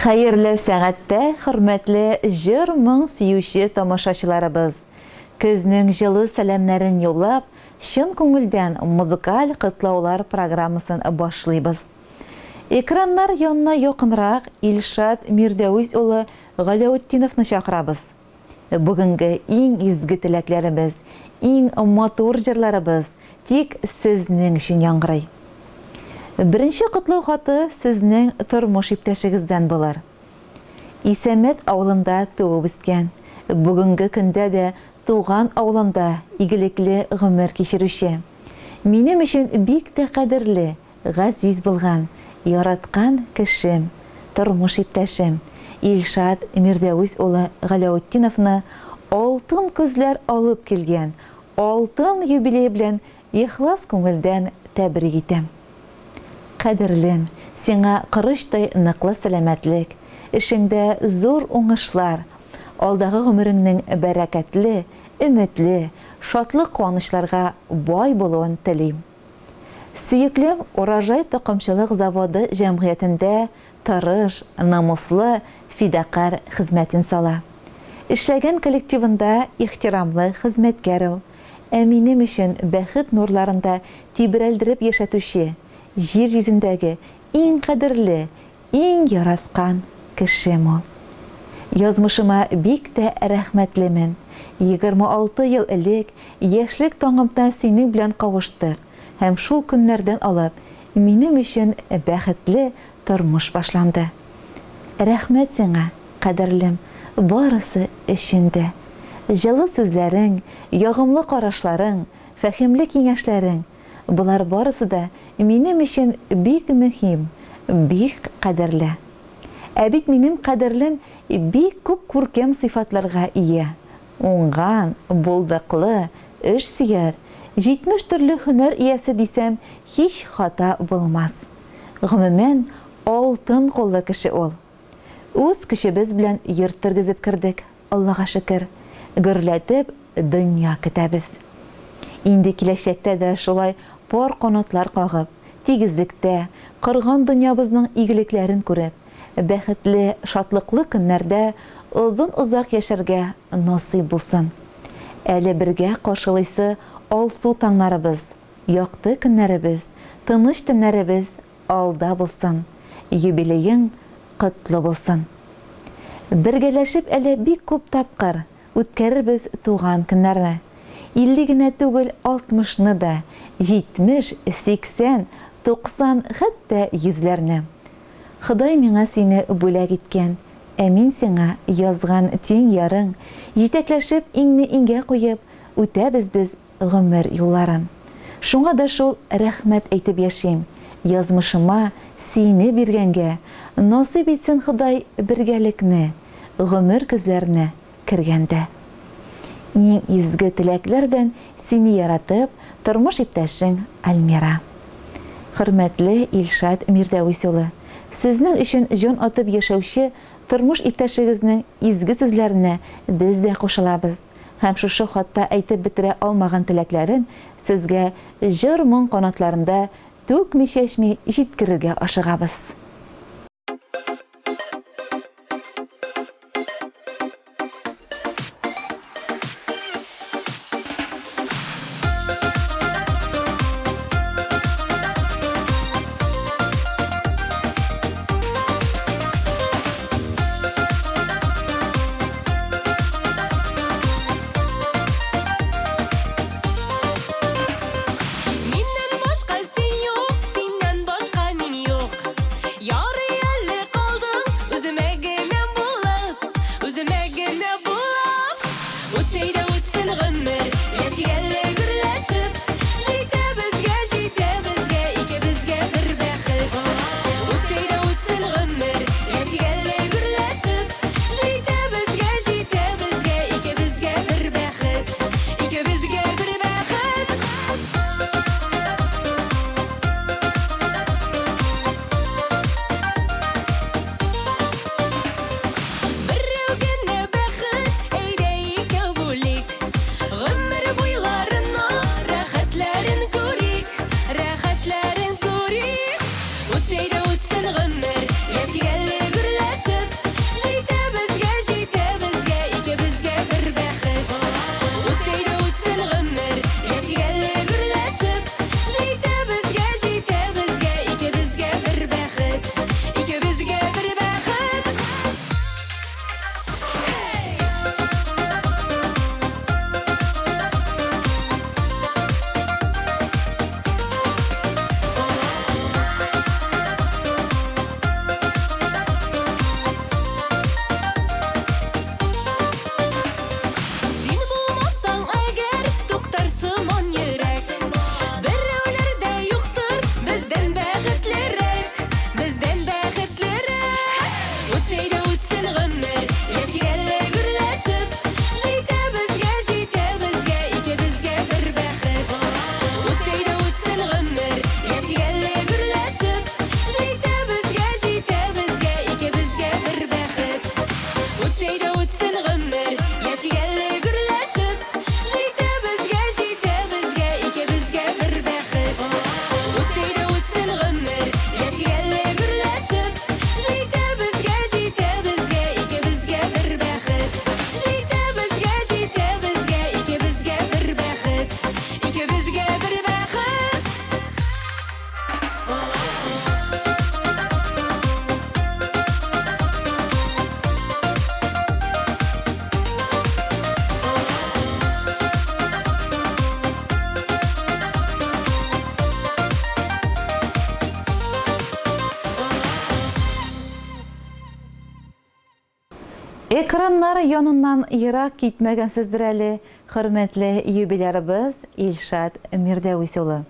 Xeyirli сәгатьтә, хөрмәтле җыр моң сөюче тамашачыларыбыз. Көзнең җылы сәламнәрен юллап, чын күңелдән музыкаль котлаулар программасын башлыйбыз. Экраннар янына якынрак Илшат Мирдәвис улы Галәүетдиновны чакырабыз. Бүгенге иң изге теләкләребез, иң матур җырларыбыз тик сезнең өчен яңгырый. Беренче котлау хаты сезнең тормыш иптәшегездән булыр. Исәмәт авылында туып үскән, бүгенге көндә дә туган авылында игелекле гомер кичерүче. Минем өчен бик тә кадерле, газиз булган, яраткан кешем, тормыш иптәшем Илшат Мирдәвис улы Галәүетдиновны алтын күзләр алып килгән, алтын юбилей белән ихлас күңелдән тәбрик итәм. Кадерлем, сиңа кырыштай ныклы сәламәтлек, эшеңдә зур уңышлар, алдагы гомереңнең бәрәкәтле, өметле, шатлык куанычларга бай булуын телим. Сөеклем Урожай токымчылык заводы җәмгыятендә тырыш, намуслы, фидакар хезмәтен сала. Эшләгән коллективында ихтирамлы хезмәткәр ул, ә минем өчен бәхет нурларында тибрәлдереп яшәтүче, җир йөзендәге иң кадерле, иң яраткан кешем ул. Язмышыма бик тә рәхмәтлемен. 26 ел элек яшьлек таңымда синең белән кавыштык һәм шул көннәрдән алып минем өчен бәхетле тормыш башланды. Рәхмәт сиңа, кадерлем, барысы өчендә. Җылы сүзләрең, ягымлы карашларың, фәһемле киңәшләрең, булар барысы да минем өчен бик мөһим, бик кадерле. Ә бит минем кадерлем бик күп күркәм сыйфатларга ия. Уңган, булдыклы, эш сөяр, 70 төрле һөнәр иясе дисәм, һич хата булмас. Гомумән, алтын куллы кеше ул. Үз көчебез белән йорт тергезеп кердек, Аллага шөкер, гөрләтеп дөнья көтәбез. Инде киләчәктә дә шулай пар канатлар кагып, тигезлектә, кырган дөньябызның игелекләрен күреп, бәхетле, шатлыклы көннәрдә озын-озак яшәргә насыйп булсын. Әле бергә каршылыйсы алсу таңнарыбыз, якты көннәребез, тыныч төннәребез алда булсын. Юбилеең котлы булсын. Бергәләшеп әле бик күп тапкыр үткәрербез туган көннәрне. 50 генә түгел, 60-ны да, 70, 80, 90, хәтта 100-ләрне. Ходай миңа сине бүләк иткән, ә мин сиңа язган тиң ярың, җитәкләшеп иңне иңгә куеп, үтәбез без гомер юлларын. Шуңа да шул рәхмәт әйтеп яшим, язмышыма сине биргәнгә, насыйп итсен Ходай бергәлекне, гомер күзләренә кергәндә. Иң изге теләкләр белән сине яратып, тормыш иптәшең Альмира. Хөрмәтле Илшат Мирдәвис улы, сезнең өчен җан атып яшәүче тормыш иптәшегезнең изге сүзләренә без дә кушылабыз. Һәм шушы хатта әйтеп бетерә алмаган теләкләрен сезгә җыр моң канатларында түкми-чәчми җиткерергә ашыгабыз. Ekranlar янынан ерак китмәгәнсездер әле, хөрмәтле юбилярыбыз Илшат Мирдәвис улы.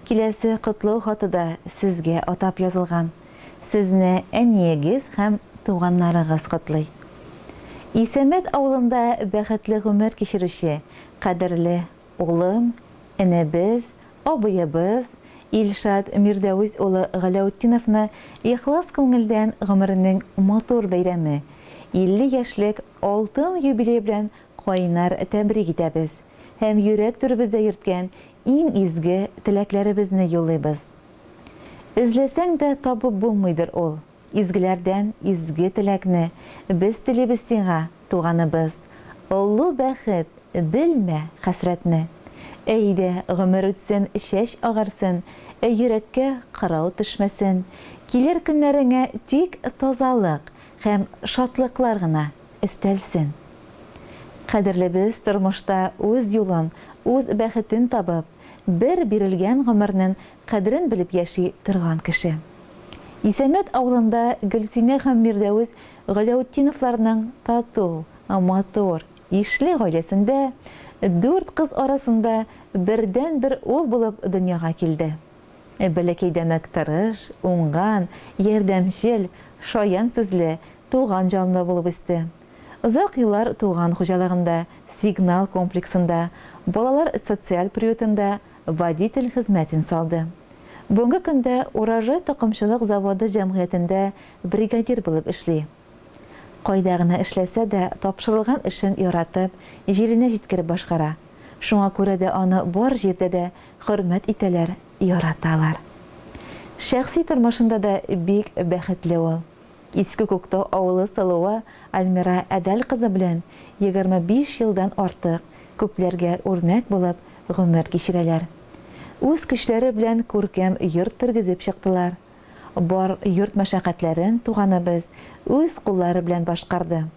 Киләсе котлау хатыда сезгә атап язылган. Сезне әниегез һәм туганнарыгыз котлый. Исәмәт авылында бәхетле гомер кичерүче, кадерле улым, энебез, абыебыз Илшат Мирдәвис улы Галәүтдиновны ихлас күңелдән гомеренең матур бәйрәме 50 яшьлек алтын юбилей белән кайнар тәбрик итәбез һәм йөрәк түребездә йөрткән иң изге теләкләребезне юллыйбыз. Эзләсәң дә табып булмыйдыр ул. Изгеләрдән изге теләкне без телибез сиңа, туганыбыз. Олы бәхет, белмә хәсрәтне. Әйдә, гомер үтсен, чәч агарсын, йөрәккә кырау төшмәсен. Килер көннәреңә тик тазалык һәм шатлыклар гына истәлсен. Кадерлебез тормышта үз юлын, үз бәхетен табып, бер бирелгән гомернең кадерен белеп яши торган кеше. Исәмәт авылында Гөлсинә һәм Мирдәвис Галәүтдиновларның тату, матур, ишле гаиләсендә 4 кыз арасында бердән-бер ул булып дөньяга килде. Бәләкәйдән тырыш, уңган, ярдәмчел, шаян сүзле, туган җанлы булып үсте. Озак еллар туган хуҗалыгында, сигнал комплексында, балалар социаль приютында водитель хезмәтен салды. Бүгенге көндә Урожай токымчылык заводы җәмгыятендә бригадир булып эшли. Кайда гына эшләсә дә, тапшырылган эшен яратып, җиренә җиткереп башкара. Шуңа күрә дә аны бар җирдә дә хөрмәт итәләр, яраталар. Шәхси тормышында да бик бәхетле ул. Иске Күктау авылы Сылуы Альмира Әдәл кызы белән 25 елдан артык күпләргә үрнәк булып гомер кичерәләр. Үз көчләре белән күркәм йорт тергезеп чыктылар. Бар йорт мәшәкатьләрен туганыбыз үз куллары белән башкарды.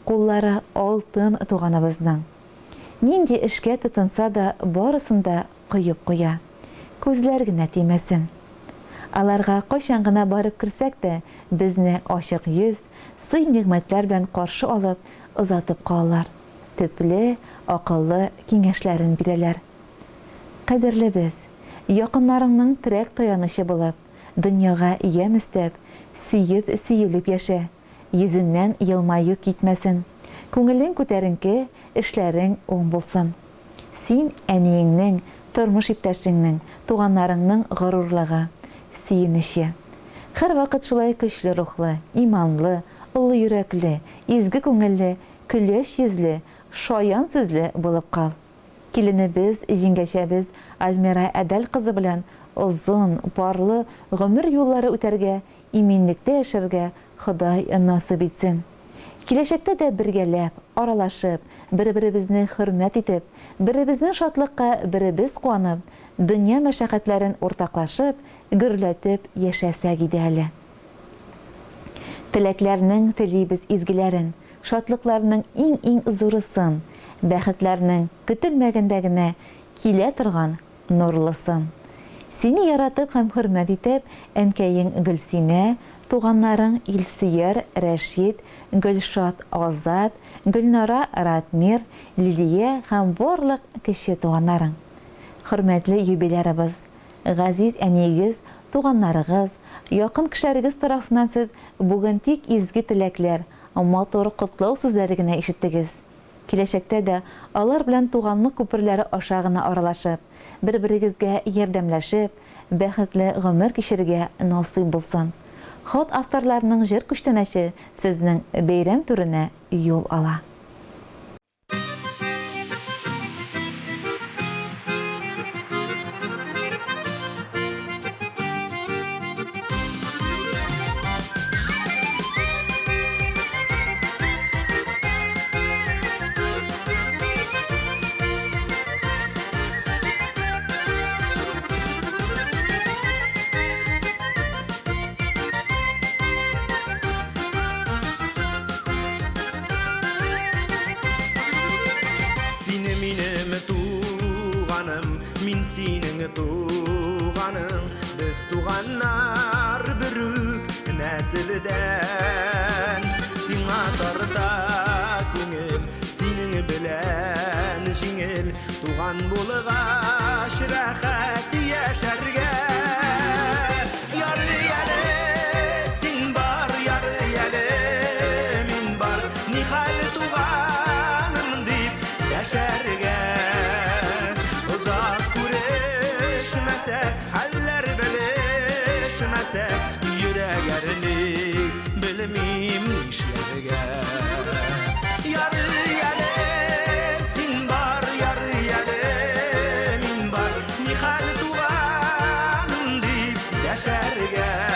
Куллары алтын туганыбызның. Нинди эшкә тотынса да барысын да кыеп куя. Күзләр генә тимәсен. Аларга кайчан гына барып керсәк тә, безне ачык йөз, сый-нигъмәтләр белән каршы алып, озатып калалар. Төпле, акыллы киңәшләрен бирәләр. Кадерлебез, якыннарыңның терәк таянышы булып, дөньяга ям истәп, сөеп яшә. Йөзеңнән елмаю китмәсен. Күңелең күтәренке, эшләрең уң булсын. Син әниеңнең, тормыш иптәшеңнең, туганнарыңның горурлыгы, сөенече. Һәр вакыт шулай көчле рухлы, иманлы, олы йөрәкле, изге күңелле, көләч йөзле, шаян сүзле булып кал. Киленебез, җиңгәчәбез Альмира Әдәл кызы белән озын, парлы гомер юллары үтәргә, иминлектә яшәргә Ходай насыйп итсен. Киләчәктә дә бергәләп, аралашып, бер-беребезне хөрмәт итеп, беребезнең шатлыкка беребез куанып, дөнья мәшәкатьләрен уртаклашып, гөрләтеп яшәсәк иде әле. Теләкләрнең телибез изгеләрен, шатлыкларның иң зурысын, бәхетләрнең көтелмәгәндә генә килә торган нурлысын. Сине яратып һәм хөрмәт итеп, әнкәең Гөлсинә, туганнарың Илсөяр, Рәшид, Гөлшат Азат, Гөлнара Ратмир, Лилия һәм барлык кеше туганнарың. Хөрмәтле юбилярыбыз, газиз әниегез, туганнарыгыз, якын кешеләрегез тарафыннан сез бүген тик изге теләкләр, матур котлау сүзләре генә ишеттегез. Киләчәктә дә алар белән туганлык күперләре аша гына аралашып, бер-берегезгә ярдәмләшеп, бәхетле гомер кичерергә насыйп булсын. Хат авторларының җыр күчтәнәче сезнең бәйрәм түренә юл ала. Min sening tuğanın, biz tuğanlar bürük nesilden. Sina tartar tuğan bulgaş rahat yaşarga Yarı yele sin bar yarı yele min bar Nihal tuğanım deyip yaşarga Uzak güreşmesek haller belişmesek Yüreğerlik bilmeyim işlerge Yarı yele sin bar yarı yele min bar Nihal tuğanım deyip yaşarga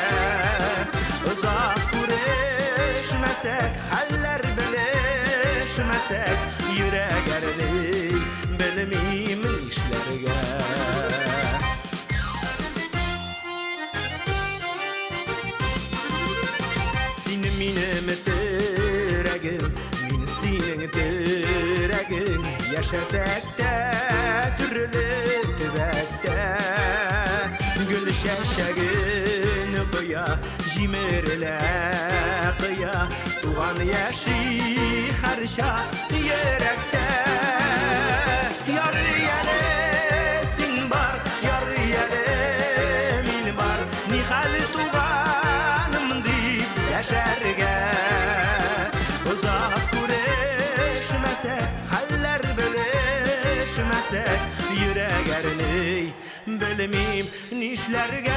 Uzak güreşmesek haller belişmesek Yüreğerlik bilmeyim işlerge Sin minem teregin, min sinin teregin Yaşasak da türlü tübekte Gül şeşegin kıya, jimirle kıya Tuğan yaşı harşa yürekte Yarı yele sin bar, yarı yele min bar Nihal tuğanım deyip yaşarga Uzak güreşmesek, haller belişmesek Yüreğerini bilmeyim nişlerge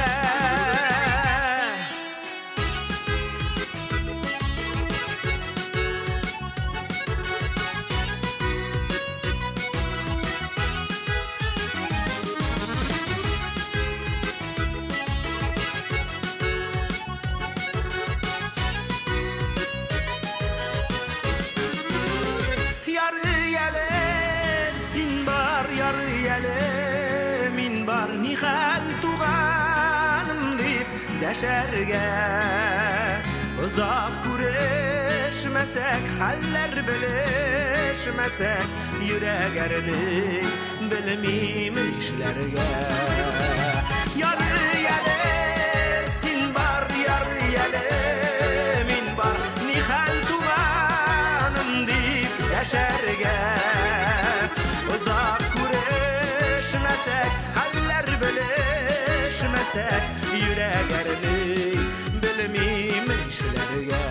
Yarı yele min bar Nihal tuğanım deyip deşerge Uzak güreşmesek haller belişmesek Yüreğerini bilmeyim işlerge Yarı yele sin bar yarı yele min bar Nihal tuğanım deyip deşerge Uzak güreşmesek, haller belişmesek Yüreğerini bilmeyim işlerge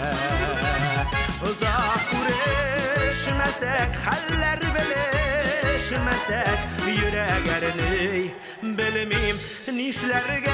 Uzak güreşmesek, haller belişmesek Yüreğerini bilmeyim nişlerge